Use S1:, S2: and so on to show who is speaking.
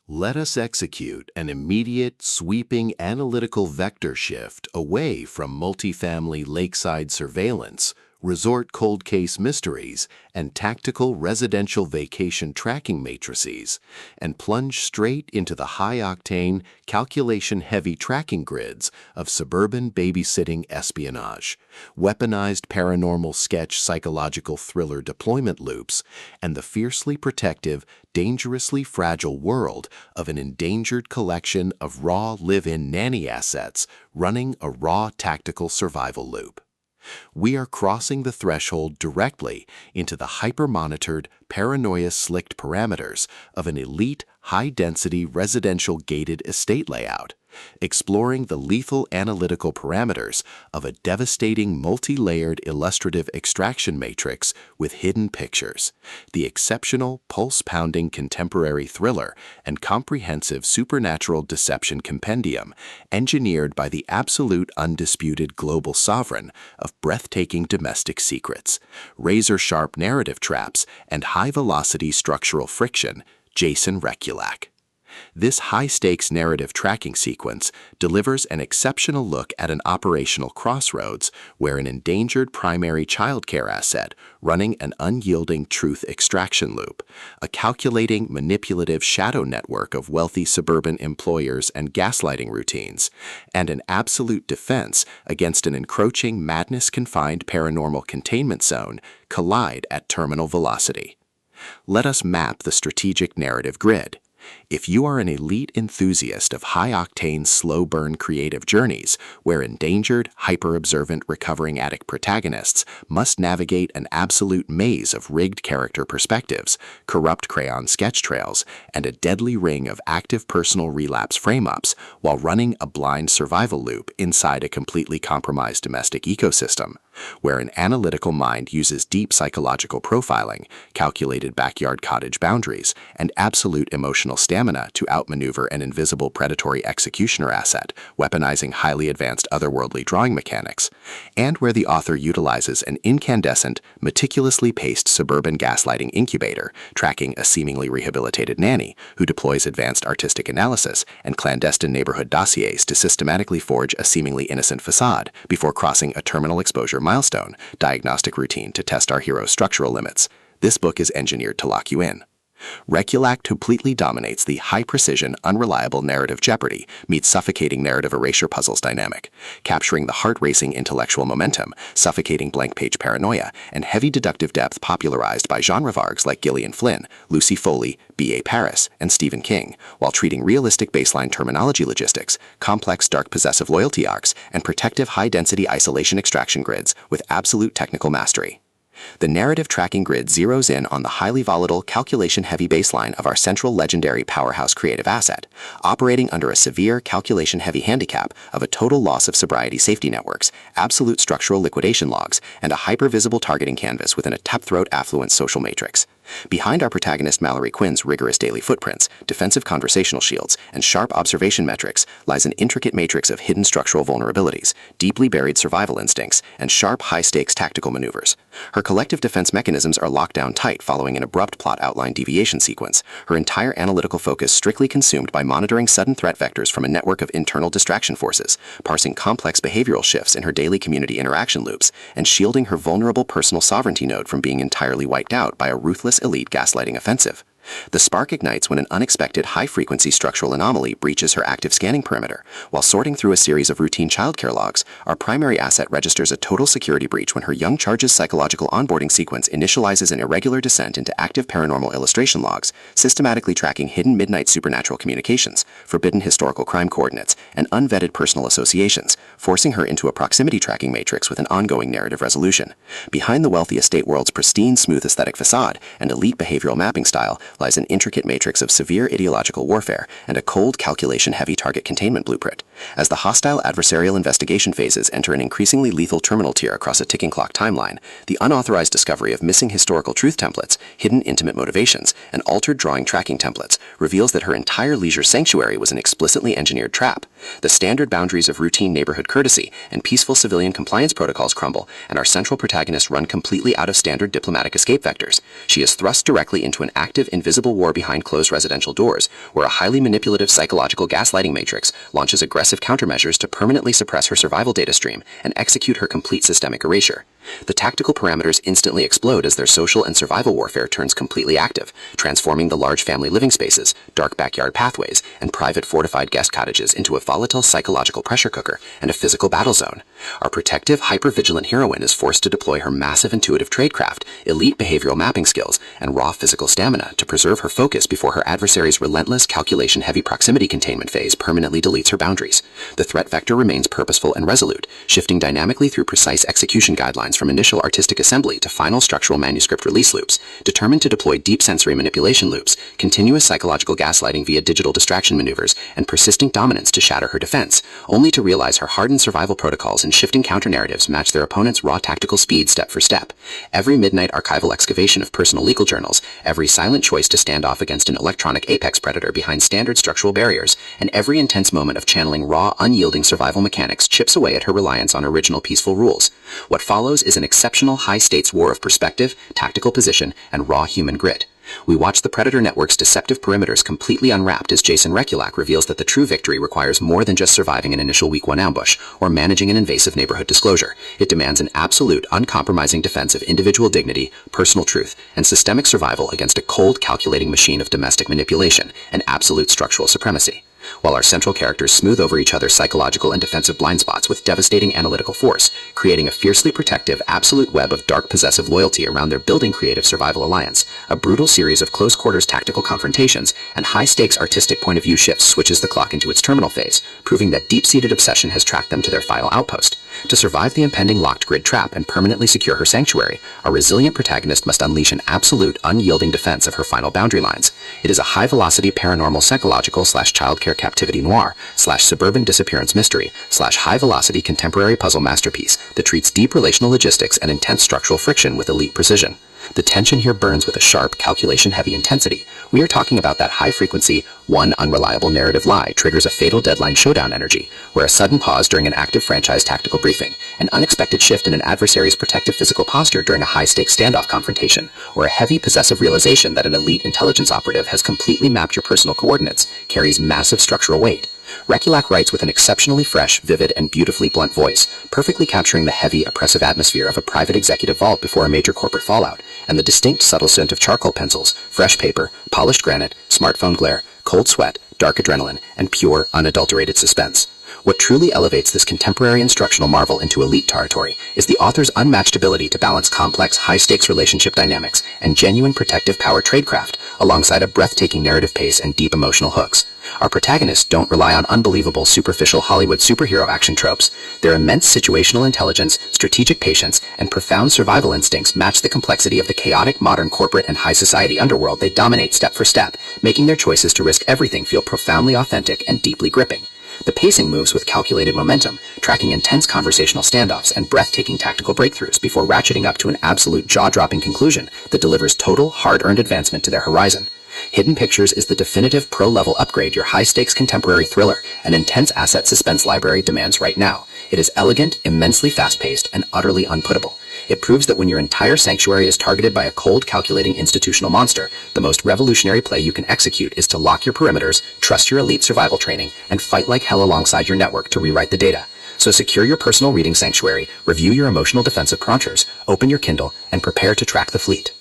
S1: Let us execute an immediate, sweeping analytical vector shift away from multifamily lakeside surveillance, resort cold case mysteries, and tactical residential vacation tracking matrices, and plunge straight into the high-octane, calculation-heavy tracking grids of suburban babysitting espionage, weaponized paranormal sketch psychological thriller deployment loops, and the fiercely protective, dangerously fragile world of an endangered collection of raw live-in nanny assets running a raw tactical survival loop. We are crossing the threshold directly into the hyper-monitored, paranoia-slicked parameters of an elite, high-density residential gated estate layout, exploring the lethal analytical parameters of a devastating multi-layered illustrative extraction matrix with hidden pictures, the exceptional pulse-pounding contemporary thriller and comprehensive supernatural deception compendium engineered by the absolute undisputed global sovereign of breathtaking domestic secrets, razor-sharp narrative traps, and high-velocity structural friction, Jason Rekulak. This high-stakes narrative tracking sequence delivers an exceptional look at an operational crossroads where an endangered primary childcare asset running an unyielding truth extraction loop, a calculating, manipulative shadow network of wealthy suburban employers and gaslighting routines, and an absolute defense against an encroaching madness-confined paranormal containment zone collide at terminal velocity. Let us map the strategic narrative grid. If you are an elite enthusiast of high-octane, slow-burn creative journeys where endangered, hyper-observant recovering addict protagonists must navigate an absolute maze of rigged character perspectives, corrupt crayon sketch trails, and a deadly ring of active personal relapse frame-ups while running a blind survival loop inside a completely compromised domestic ecosystem, where an analytical mind uses deep psychological profiling, calculated backyard cottage boundaries, and absolute emotional stamina to outmaneuver an invisible predatory executioner asset, weaponizing highly advanced otherworldly drawing mechanics, and where the author utilizes an incandescent, meticulously paced suburban gaslighting incubator, tracking a seemingly rehabilitated nanny who deploys advanced artistic analysis and clandestine neighborhood dossiers to systematically forge a seemingly innocent facade before crossing a terminal exposure milestone, diagnostic routine to test our hero's structural limits. This book is engineered to lock you in. Rekulak completely dominates the high-precision, unreliable narrative jeopardy meets suffocating narrative erasure puzzles dynamic, capturing the heart-racing intellectual momentum, suffocating blank-page paranoia, and heavy deductive depth popularized by genre vargs like Gillian Flynn, Lucy Foley, B.A. Paris, and Stephen King, while treating realistic baseline terminology logistics, complex dark possessive loyalty arcs, and protective high-density isolation extraction grids with absolute technical mastery. The narrative tracking grid zeroes in on the highly volatile, calculation-heavy baseline of our central legendary powerhouse creative asset, operating under a severe calculation-heavy handicap of a total loss of sobriety safety networks, absolute structural liquidation logs, and a hyper-visible targeting canvas within a cutthroat affluent social matrix. Behind our protagonist Mallory Quinn's rigorous daily footprints, defensive conversational shields, and sharp observation metrics lies an intricate matrix of hidden structural vulnerabilities, deeply buried survival instincts, and sharp high-stakes tactical maneuvers. Her collective defense mechanisms are locked down tight following an abrupt plot outline deviation sequence, her entire analytical focus strictly consumed by monitoring sudden threat vectors from a network of internal distraction forces, parsing complex behavioral shifts in her daily community interaction loops, and shielding her vulnerable personal sovereignty node from being entirely wiped out by a ruthless elite gaslighting offensive. The spark ignites when an unexpected high-frequency structural anomaly breaches her active scanning perimeter. While sorting through a series of routine childcare logs, our primary asset registers a total security breach when her young charge's psychological onboarding sequence initializes an irregular descent into active paranormal illustration logs, systematically tracking hidden midnight supernatural communications, forbidden historical crime coordinates, and unvetted personal associations, forcing her into a proximity tracking matrix with an ongoing narrative resolution. Behind the wealthy estate world's pristine, smooth aesthetic facade and elite behavioral mapping style lies an intricate matrix of severe ideological warfare and a cold, calculation-heavy target containment blueprint. As the hostile adversarial investigation phases enter an increasingly lethal terminal tier across a ticking clock timeline, the unauthorized discovery of missing historical truth templates, hidden intimate motivations, and altered drawing tracking templates reveals that her entire leisure sanctuary was an explicitly engineered trap. The standard boundaries of routine neighborhood courtesy and peaceful civilian compliance protocols crumble, and our central protagonist run completely out of standard diplomatic escape vectors. She is thrust directly into an active
S2: invisible war behind closed residential doors, where a highly manipulative psychological gaslighting matrix launches aggressive countermeasures to permanently suppress her survival data stream and execute her complete systemic erasure. The tactical parameters instantly explode as their social and survival warfare turns completely active, transforming the large family living spaces, dark backyard pathways, and private fortified guest cottages into a volatile psychological pressure cooker and a physical battle zone. Our protective, hyper-vigilant heroine is forced to deploy her massive intuitive tradecraft, elite behavioral mapping skills, and raw physical stamina to preserve her focus before her adversary's relentless, calculation-heavy proximity containment phase permanently deletes her boundaries. The threat vector remains purposeful and resolute, shifting dynamically through precise execution guidelines from initial artistic assembly to final structural manuscript release loops, determined to deploy deep sensory manipulation loops, continuous psychological gaslighting via digital distraction maneuvers, and persistent dominance to shatter her defense, only to realize her hardened survival protocols and shifting counter-narratives match their opponent's raw tactical speed step for step. Every midnight archival excavation of personal legal journals, every silent choice to stand off against an electronic apex predator behind standard structural barriers, and every intense moment of channeling raw, unyielding survival mechanics chips away at her reliance on original peaceful rules. What follows is an exceptional high-stakes war of perspective, tactical position, and raw human grit. We watch the Predator Network's deceptive perimeters completely unwrapped as Jason Rekulak reveals that the true victory requires more than just surviving an initial week 1 ambush or managing an invasive neighborhood disclosure. It demands an absolute, uncompromising defense of individual dignity, personal truth, and systemic survival against a cold, calculating machine of domestic manipulation and absolute structural supremacy. While our central characters smooth over each other's psychological and defensive blind spots with devastating analytical force, creating a fiercely protective, absolute web of dark possessive loyalty around their building creative survival alliance, a brutal series of close-quarters tactical confrontations and high-stakes artistic point-of-view shifts switches the clock into its terminal phase, proving that deep-seated obsession has tracked them to their final outpost. To survive the impending locked grid trap and permanently secure her sanctuary, a resilient protagonist must unleash an absolute, unyielding defense of her final boundary lines. It is a high-velocity paranormal psychological / childcare captivity noir / suburban disappearance mystery / high-velocity contemporary puzzle masterpiece that treats deep relational logistics and intense structural friction with elite precision. The tension here burns with a sharp, calculation-heavy intensity. We are talking about that high-frequency, one unreliable narrative lie triggers a fatal deadline showdown energy, where a sudden pause during an active franchise tactical briefing, an unexpected shift in an adversary's protective physical posture during a high-stakes standoff confrontation, or a heavy possessive realization that an elite intelligence operative has completely mapped your personal coordinates, carries massive structural weight. Rekulak writes with an exceptionally fresh, vivid, and beautifully blunt voice, perfectly capturing the heavy, oppressive atmosphere of a private executive vault before a major corporate fallout, and the distinct, subtle scent of charcoal pencils, fresh paper, polished granite, smartphone glare, cold sweat, dark adrenaline, and pure, unadulterated suspense. What truly elevates this contemporary instructional marvel into elite territory is the author's unmatched ability to balance complex, high-stakes relationship dynamics and genuine protective power tradecraft, alongside a breathtaking narrative pace and deep emotional hooks. Our protagonists don't rely on unbelievable, superficial Hollywood superhero action tropes. Their immense situational intelligence, strategic patience, and profound survival instincts match the complexity of the chaotic modern corporate and high society underworld they dominate step for step, making their choices to risk everything feel profoundly authentic and deeply gripping. The pacing moves with calculated momentum, tracking intense conversational standoffs and breathtaking tactical breakthroughs before ratcheting up to an absolute jaw-dropping conclusion that delivers total, hard-earned advancement to their horizon. Hidden Pictures is the definitive pro-level upgrade your high-stakes contemporary thriller and intense asset suspense library demands right now. It is elegant, immensely fast-paced, and utterly unputtable. It proves that when your entire sanctuary is targeted by a cold, calculating institutional monster, the most revolutionary play you can execute is to lock your perimeters, trust your elite survival training, and fight like hell alongside your network to rewrite the data. So secure your personal reading sanctuary, review your emotional defensive prompters, open your Kindle, and prepare to track the fleet.